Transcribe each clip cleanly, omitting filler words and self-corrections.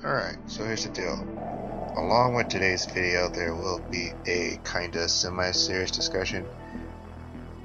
Alright, so here's the deal. Along with today's video, there will be a kinda semi-serious discussion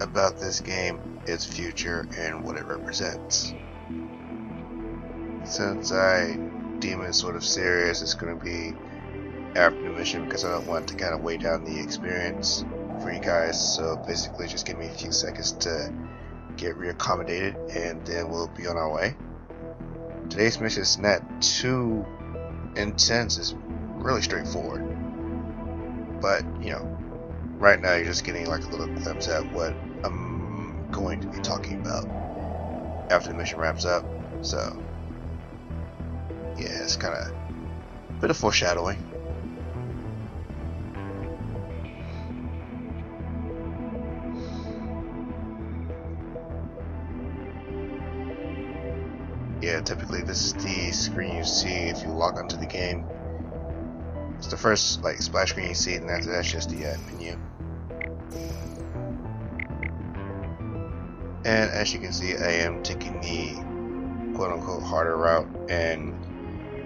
about this game, its future, and what it represents. Since I deem it sort of serious, it's going to be after the mission because I don't want to kind of weigh down the experience for you guys. So basically just give me a few seconds to get reaccommodated and then we'll be on our way. Today's mission is not too intense, it's really straightforward. But, you know, right now you're just getting like a little glimpse at what I'm going to be talking about after the mission wraps up. So, yeah, it's kind of a bit of foreshadowing. Yeah, typically this is the screen you see if you log onto the game. It's the first like splash screen you see, and after that's just the menu. And as you can see, I am taking the quote-unquote harder route and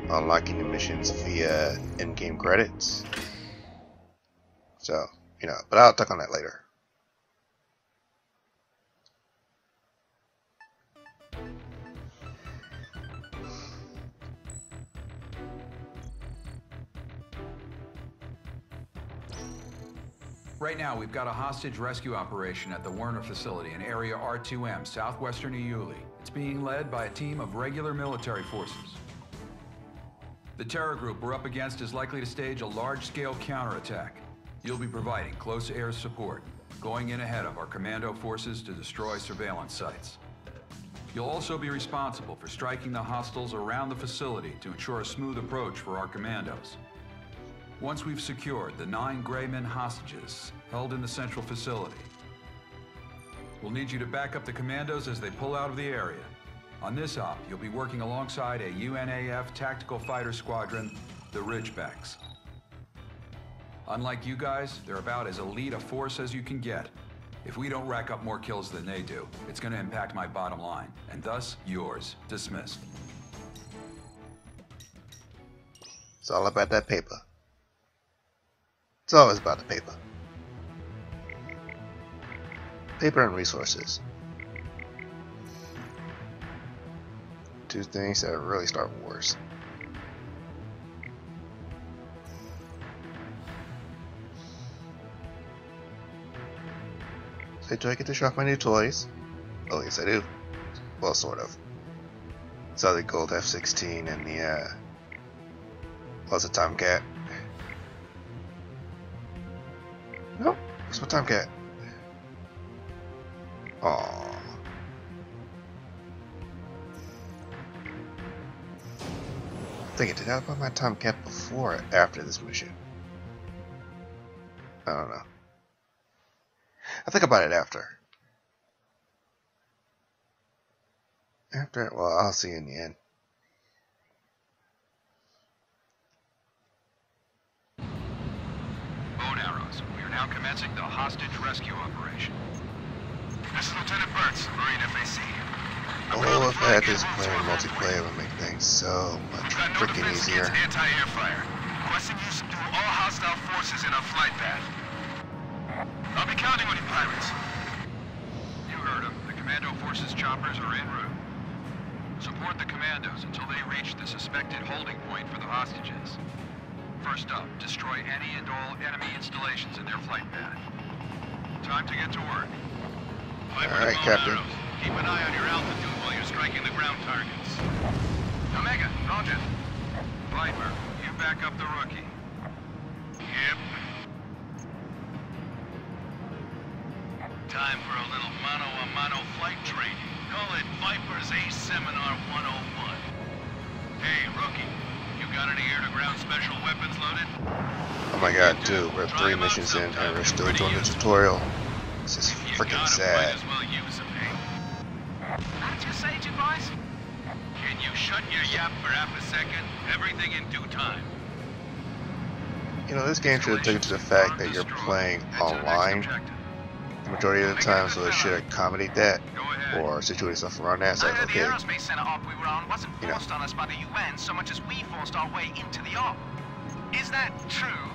unlocking the missions via in-game credits. So, you know, but I'll talk on that later. Right now, we've got a hostage rescue operation at the Werner facility in Area R2M, southwestern Iuli. It's being led by a team of regular military forces. The terror group we're up against is likely to stage a large-scale counterattack. You'll be providing close air support, going in ahead of our commando forces to destroy surveillance sites. You'll also be responsible for striking the hostiles around the facility to ensure a smooth approach for our commandos. Once we've secured the 9 Greymen hostages held in the central facility, we'll need you to back up the commandos as they pull out of the area. On this op, you'll be working alongside a UNAF tactical fighter squadron, the Ridgebacks. Unlike you guys, they're about as elite a force as you can get. If we don't rack up more kills than they do, it's going to impact my bottom line, and thus yours. Dismissed. It's all about that paper. It's always about the paper. Paper and resources. Two things that really start wars. So do I get to show off my new toys? Oh yes I do. Well, sort of. Saw the gold F-16 and the what's a Tomcat? Nope, what's my Tomcat? Aww. Thinking, did I buy my Tomcat before or after this mission? I don't know. I think about it after. After, well, I'll see you in the end. Now commencing the hostage rescue operation. This is Lieutenant Burtz, Marine FAC. Oh, if I had this player in multiplayer, it would make things so much freaking easier. Anti-air fire. Requesting you subdue all hostile forces in our flight path. I'll be counting on you, pirates. You heard him. The commando forces choppers are en route. Support the commandos until they reach the suspected holding point for the hostages. First up, destroy any and all enemy installations in their flight path. Time to get to work. Alright, Captain. Keep an eye on your altitude while you're striking the ground targets. Omega, roger. Viper, you back up the rookie. Yep. Time for a little mano-a-mano flight training. Call it Viper's Ace Seminar 101. Hey, rookie. Got any air-to-ground special weapons loaded? Oh my god, dude, we're 3 missions in and we're still doing the tutorial. This is freaking sad. What you say, boys? Can you shut your yap for half a second? Everything in due time. You know, this game should have taken to the fact that you're playing online the majority of the time, so it should accommodate that. Go ahead. or situate yourself around that. So I heard okay, the aerospace center op we were on wasn't You know. forced on us by the UN so much as we forced our way into the op. Is that true?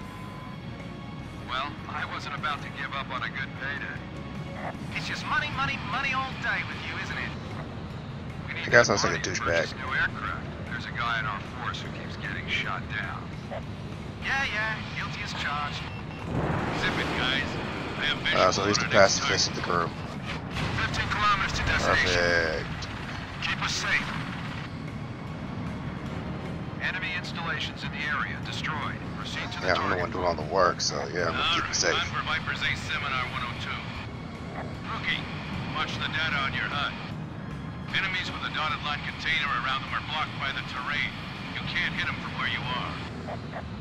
Well, I wasn't about to give up on a good payday. It's just money, money, money all day with you, isn't it? We need The guy that sounds like a money to douchebag. purchase new aircraft. There's a guy in our force who keeps getting shot down. Yeah, guilty as charged. Zip it, guys. I have visual so he's on the our next pacifist of the group. 15 kilometers to destination. Perfect. Keep us safe. Enemy installations in the area destroyed. Proceed to the Yeah, I'm the target. one doing all the work, so yeah, I'm gonna keep it safe. Time for Viper's Ace Seminar 102. Rookie, watch the data on your HUD. Enemies with a dotted line container around them are blocked by the terrain. You can't hit them from where you are.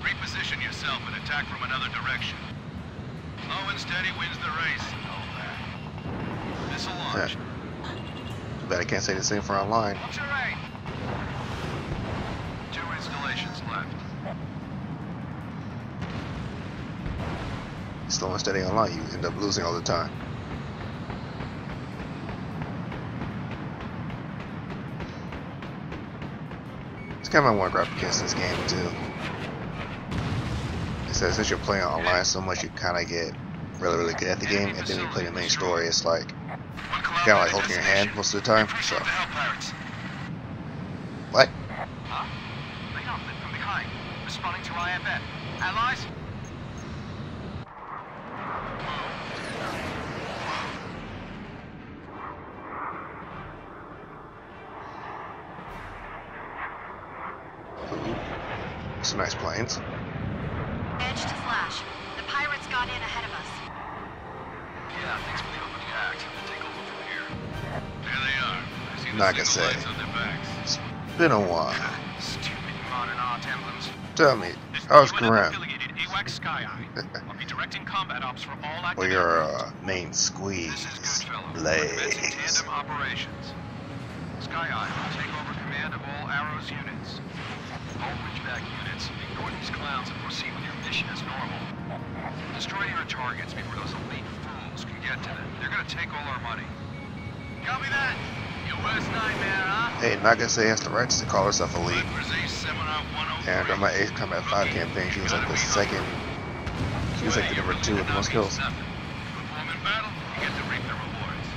Reposition yourself and attack from another direction. Low and steady wins the race. Know that. Missile launch. Too bad I can't say the same for online. What's your rate? 2 installations left. Slow and steady online, you end up losing all the time. It's kind of my one gripe against this game too. It says since you're playing online so much, you kind of get really good at the game, and then you play the main story. It's like kind of like holding your hand most of the time. So what? Huh? Radar flip from behind. Responding to IFF. Allies? Some nice planes. Edge to flash. The pirates got in ahead of us. Yeah, thanks for the opening act. Take over from here. There they are. I see the Not gonna signal say. lights on their backs. It's been a while. Stupid modern art emblems. Tell me, how's Graham? Affiliated AWAC Sky Eye. I'll be directing combat ops for all Well, active your This main This is squeeze, Goodfellow. Blaze. Tandem operations. Sky Eye will take over command of all Arrow's units. All Ridgeback units, ignore these clowns and proceed with your mission as normal. Destroy your targets before those elite fools can get to them. They're gonna take all our money. Copy that. Your worst nightmare, huh? Hey, Nagase has the rights to call herself elite. Viper's Ace Seminar 103. And on my Ace Combat 5 campaign, she was like the second. She was like the number 2 with the most kills. Perform in battle, you get to reap the rewards.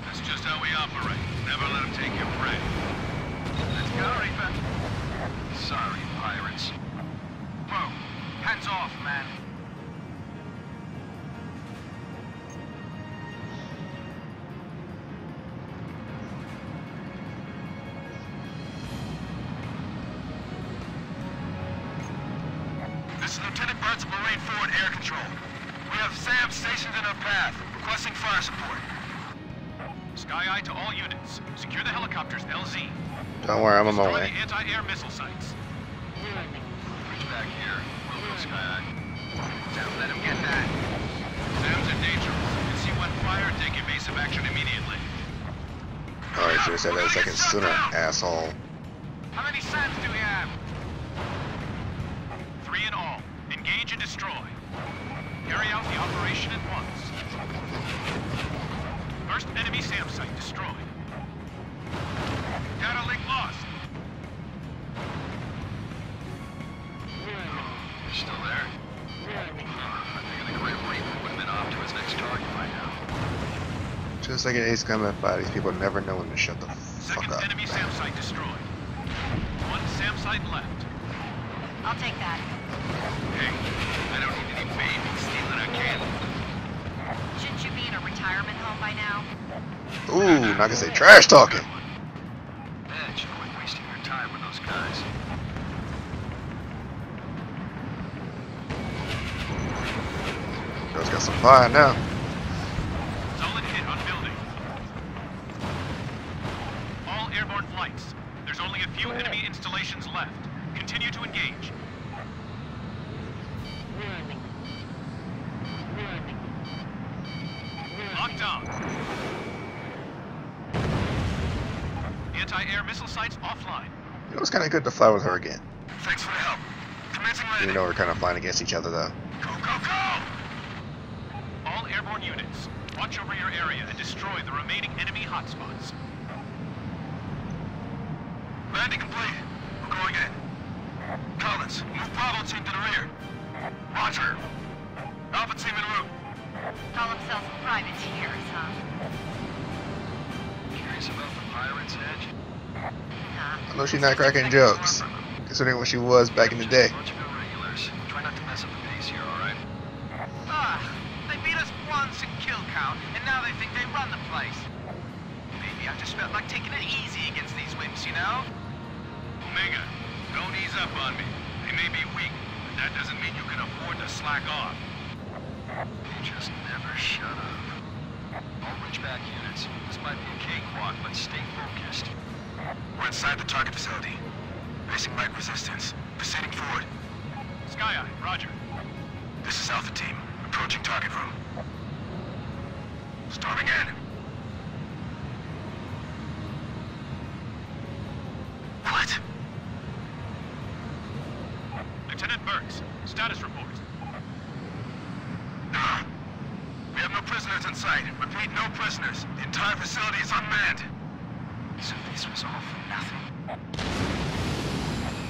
That's just how we operate. Never let them take your prey. Let's go, Reaper. Sorry, pirates. Whoa. Hands off, man. This is Lieutenant Burns of Marine Forward Air Control. We have Sam stationed in our path, requesting fire support. Sky Eye to all units. Secure the helicopters LZ. Don't worry, I'm on my Destroy way. the anti-air missile sites. Ridgeback here. We'll go Sky Eye. Don't let him get that. Sam's in danger. You see one fire, take evasive action immediately. Alright, should have said that a second sooner, asshole. How many SAMs do we have? 3 in all. Engage and destroy. Carry out the operation at once. First enemy SAM site destroyed. Data link lost. You're still there? I figure the Grim Reaper would have been off to his next target by now. Just like in Ace Combat 5, these people never know when to shut the fuck Second up. enemy SAM site destroyed. 1 SAM site left. I'll take that. Hey, I don't need any babies stealing our candy. Shouldn't you be in a retirement home by now? Ooh, Nagase trash talking. Man, you quit wasting your time with those guys. Girl's got some fire now. Solid hit on building. All airborne flights. There's only a few enemy installations left. Continue to engage. Locked on. Anti-air missile sites offline. It was kind of good to fly with her again. Thanks for the help. Commencing landing. Even though we're kind of flying against each other, though. Go, go, go! All airborne units. Watch over your area and destroy the remaining enemy hotspots. Landing complete. We're going in. Collins, move Bravo team to the rear. Roger. Alpha team en route. Call themselves privateers, huh? Curious about the pirates, Edge? Nah. I know she's not cracking jokes, considering what she was back in the day. Bunch of irregulars. Try not to mess up the pace here, alright? They beat us once in kill count, and now they think they run the place. Maybe I just felt like taking it easy against these wimps, you know? Omega, don't ease up on me. They may be weak, but that doesn't mean you can afford to slack off. You just never shut up. All Ridgeback units. This might be a cakewalk, but stay focused. We're inside the target facility. Facing light resistance. Proceeding forward. Sky Eye, roger. This is Alpha Team. Approaching target room. Storming in. What? Lieutenant Burks, status report. We have no prisoners in sight. Repeat, no prisoners. The entire facility is unmanned. So this was all for nothing.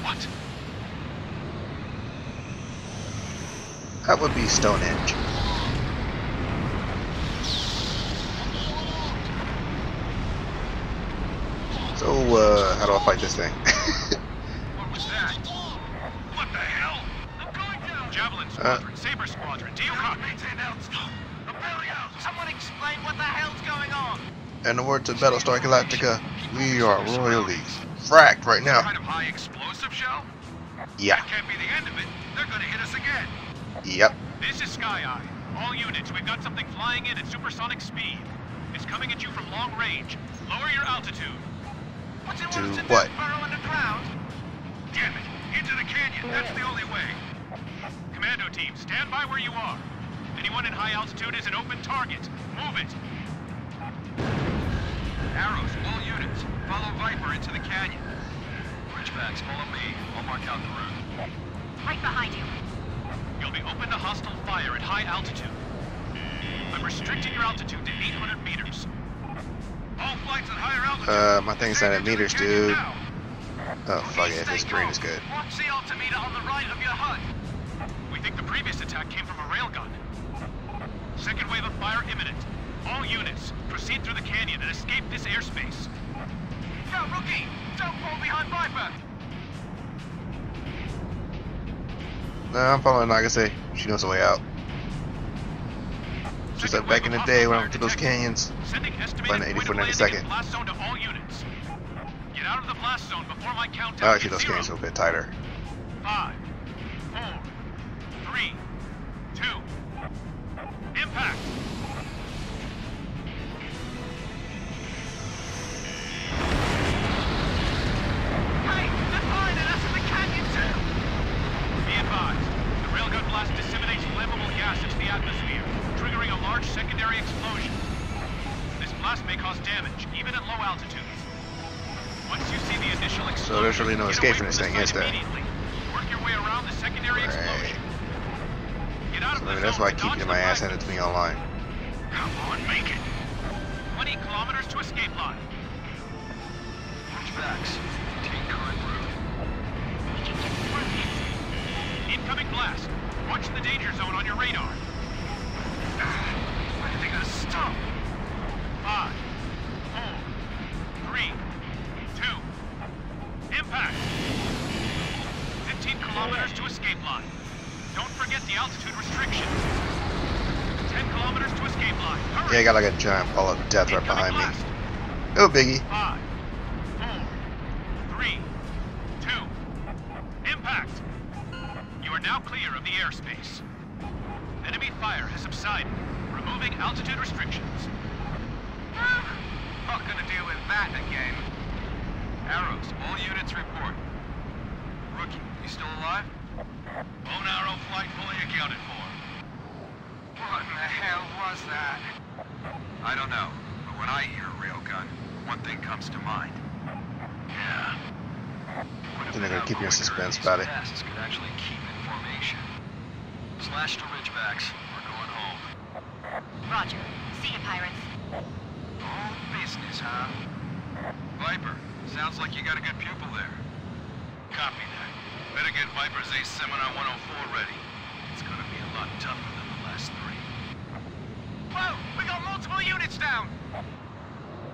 What? That would be Stonehenge. So, how do I fight this thing? What was that? What the hell? I'm going down. Javelin Squadron, Saber Squadron, do you copy? Someone explain what the hell's going on? In the words of Battlestar Galactica, we are royally fracked right now. Some kind of high explosive shell? Yeah. That can't be the end of it. They're gonna hit us again. Yep. This is Sky Eye. All units, we've got something flying in at supersonic speed. It's coming at you from long range. Lower your altitude. What's it To want us to what? do? Burrow underground? Damn it! Into the canyon. That's the only way. Commando team, stand by where you are. Anyone in high altitude is an open target. Move it. Arrows, all units. Follow Viper into the canyon. Ridgebacks, follow me. I'll mark out the route. Right behind you. You'll be open to hostile fire at high altitude. I'm restricting your altitude to 800 meters. All flights at higher altitude. My thing's not at meters, dude. Oh, fuck it. This green is good. Watch the altimeter on the right of your HUD. We think the previous attack came from a railgun. Second wave of fire imminent. All units, proceed through the canyon and escape this airspace. Go, Rookie! Don't fall behind Viper! Nah, I'm following Nagase. She knows the way out. Just like back in the day when I went to those canyons. Flying at 84 92nd. Blast zone to all units. Get out of the blast zone before my countdown. Oh, actually, those canyons are a bit tighter. 5, 4, 3, 2, impact. Hey! They're firing at us in the canyon too! Be advised, the railgun blast disseminates flammable gas into the atmosphere, triggering a large secondary explosion. This blast may cause damage, even at low altitudes. Once you see the initial explosion, So there's really no escape from this thing, is there? Work your way around the secondary explosion. Get out of the That's zone why I and keep dodge getting the my ass fire. handed to me online. Come on, make it. 20 kilometers to escape line. Switchbacks. Take current route. Incoming blast. Watch the danger zone on your radar. When are they gonna stop? 5, 4, 3, 2, impact. 15 kilometers to escape line. Don't forget the altitude restriction. 10 kilometers to escape line. Hurry. Yeah, I got like a giant ball of death right behind me. Blast. Oh, biggie. 5, 4, 3, 2, impact. You are now clear of the airspace. Enemy fire has subsided, removing altitude restrictions. Not gonna deal with that again. Arrows, all units report. Rookie, you still alive? Bone arrow flight fully accounted for. What in the hell was that? I don't know, but when I hear railgun, one thing comes to mind. Yeah. Then they're gonna keep you in suspense about it. Could actually keep in formation. Slash to Ridgebacks. We're going home. Roger. See you, pirates. All business, huh? Viper, sounds like you got a good pupil there. Copy that. Better get Viper's Ace Seminar 104 ready. It's gonna be a lot tougher than the last 3. Whoa! We got multiple units down!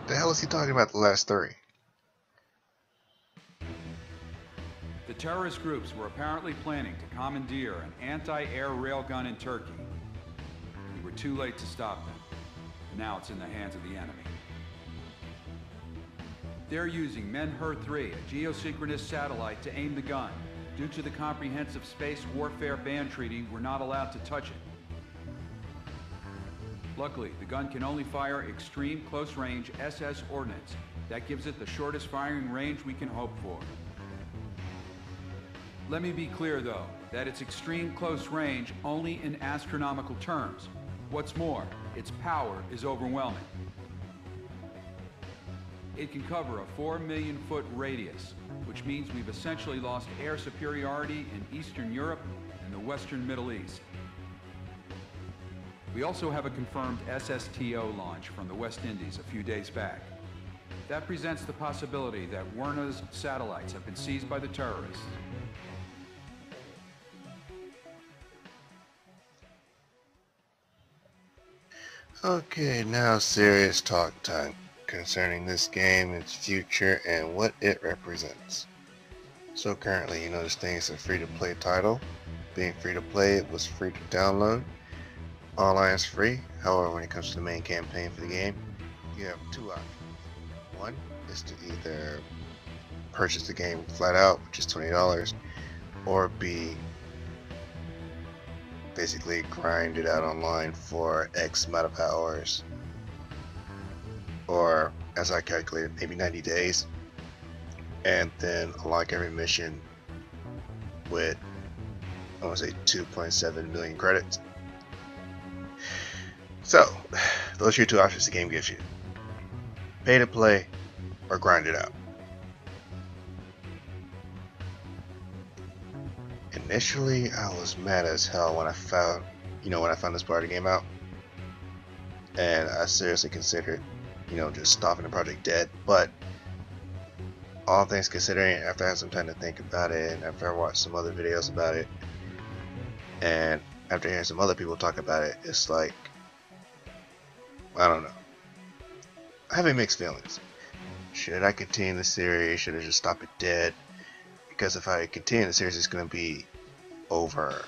The hell is he talking about, the last 3? The terrorist groups were apparently planning to commandeer an anti-air railgun in Turkey. We were too late to stop them. Now it's in the hands of the enemy. They're using Menher-3, a geosynchronous satellite, to aim the gun. Due to the Comprehensive Space Warfare Ban Treaty, we're not allowed to touch it. Luckily, the gun can only fire extreme close-range SS ordnance. That gives it the shortest firing range we can hope for. Let me be clear, though, that it's extreme close range only in astronomical terms. What's more, its power is overwhelming. It can cover a 4 million foot radius, which means we've essentially lost air superiority in Eastern Europe and the Western Middle East. We also have a confirmed SSTO launch from the West Indies a few days back. That presents the possibility that Werner's satellites have been seized by the terrorists. Okay, now serious talk time concerning this game, its future, and what it represents. So currently, you know, this thing is a free-to-play title. Being free-to-play, it was free to download. Online is free. However, when it comes to the main campaign for the game, you have 2 options. One is to either purchase the game flat out, which is $20, or B, basically grind it out online for X amount of hours, or as I calculated, maybe 90 days, and then unlock every mission with, I want to say, 2.7 million credits. So those are your 2 options the game gives you: pay to play or grind it out. Initially, I was mad as hell when I found this part of the game out, and I seriously considered, just stopping the project dead. But all things considering, after I had some time to think about it, and after I watched some other videos about it, and after hearing some other people talk about it, it's like, I don't know. I have mixed feelings. Should I continue the series? Should I just stop it dead? Because if I continue the series, it's going to be over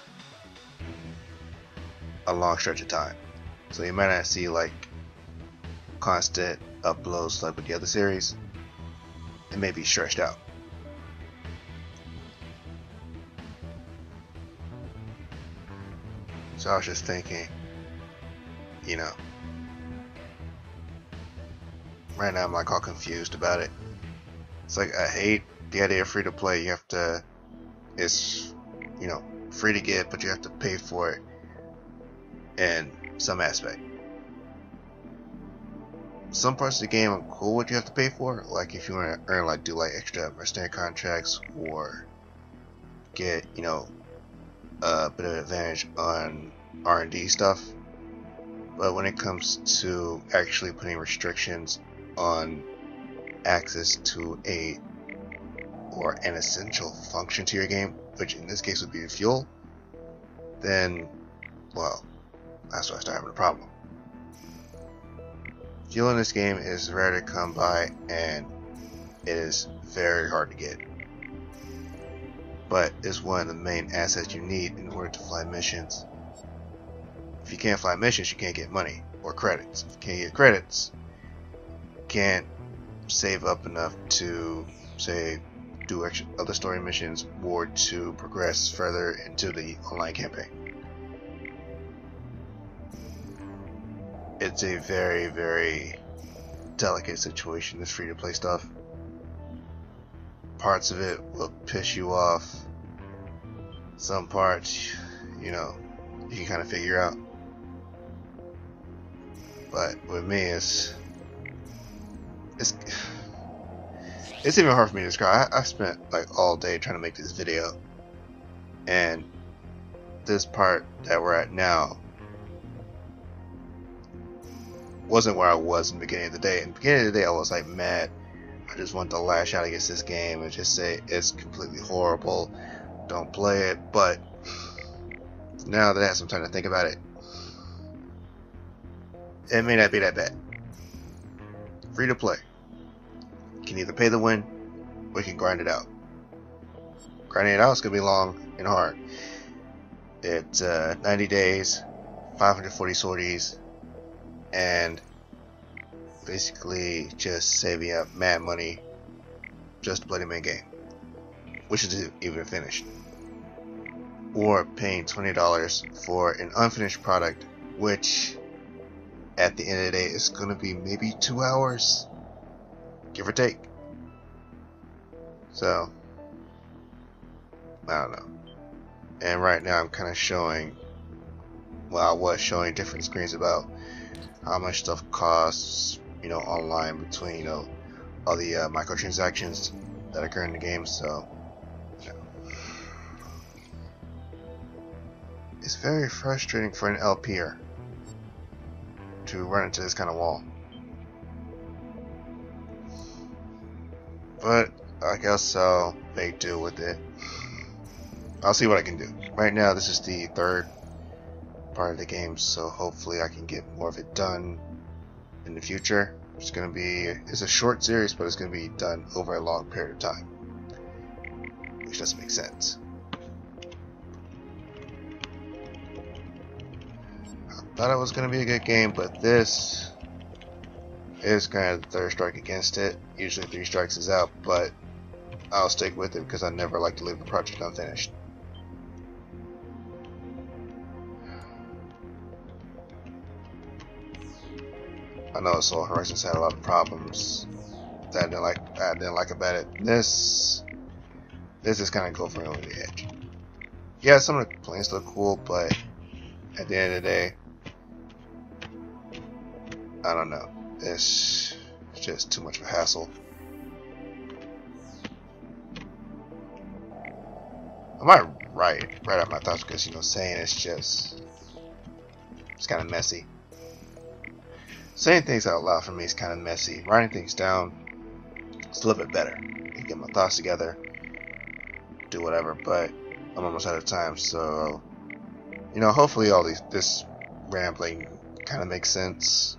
a long stretch of time. So you might not see like constant uploads like with the other series. It may be stretched out. So I was just thinking, right now I'm like all confused about it. It's like, I hate the idea of free to play. You have to, it's, free to get, but you have to pay for it in some aspect. Some parts of the game I'm cool with you have to pay for, like if you want to earn, do extra mercenary contracts or get, a bit of advantage on R&D stuff. But when it comes to actually putting restrictions on access to an essential function to your game, which in this case would be fuel, then, well, that's why I start having a problem. Fuel in this game is rare to come by, and it is very hard to get. But it's one of the main assets you need in order to fly missions. If you can't fly missions, you can't get money or credits. If you can't get credits, you can't save up enough to, say, do other story missions or to progress further into the online campaign. It's a very, very delicate situation, this free-to-play stuff. Parts of it will piss you off. Some parts, you can kind of figure out. But with me, it's even hard for me to describe. I spent all day trying to make this video, and this part that we're at now, wasn't where I was in the beginning of the day. In the beginning of the day, I was like mad. I just wanted to lash out against this game and just say it's completely horrible. Don't play it. But now that I have some time to think about it, it may not be that bad. Free to play. You can either pay the win or you can grind it out. Grinding it out is going to be long and hard. It's 90 days, 540 sorties, and basically just saving up mad money just to play the main game, which is even finished. Or paying $20 for an unfinished product, which at the end of the day is going to be maybe 2 hours, give or take. So I don't know. And right now I'm kind of showing, well, I was showing different screens about how much stuff costs, you know, online between, you know, all the microtransactions that occur in the game. So you know, it's very frustrating for an LPer to run into this kind of wall. But I guess I'll make do with it. I'll see what I can do. Right now, this is the third part of the game, so hopefully I can get more of it done in the future. It's a short series, but it's gonna be done over a long period of time, which doesn't make sense. I thought it was gonna be a good game, but this is kind of the third strike against it. Usually 3 strikes is out, but I'll stick with it because I never like to leave the project unfinished. I know Soul Horizons had a lot of problems that I didn't like about it. This is kind of going over the edge. Yeah, some of the planes look cool, but at the end of the day, I don't know. It's just too much of a hassle. I might write out my thoughts because, you know, saying it's kind of messy. Saying things out loud for me is kind of messy. Writing things down, it's a little bit better. I can get my thoughts together, do whatever, but I'm almost out of time, so, you know, hopefully this rambling kind of makes sense.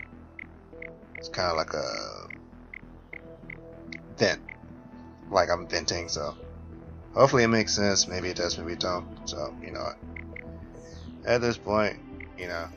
It's kind of like a vent, like I'm venting, so hopefully it makes sense. Maybe it does, maybe it don't. So, you know, at this point, you know,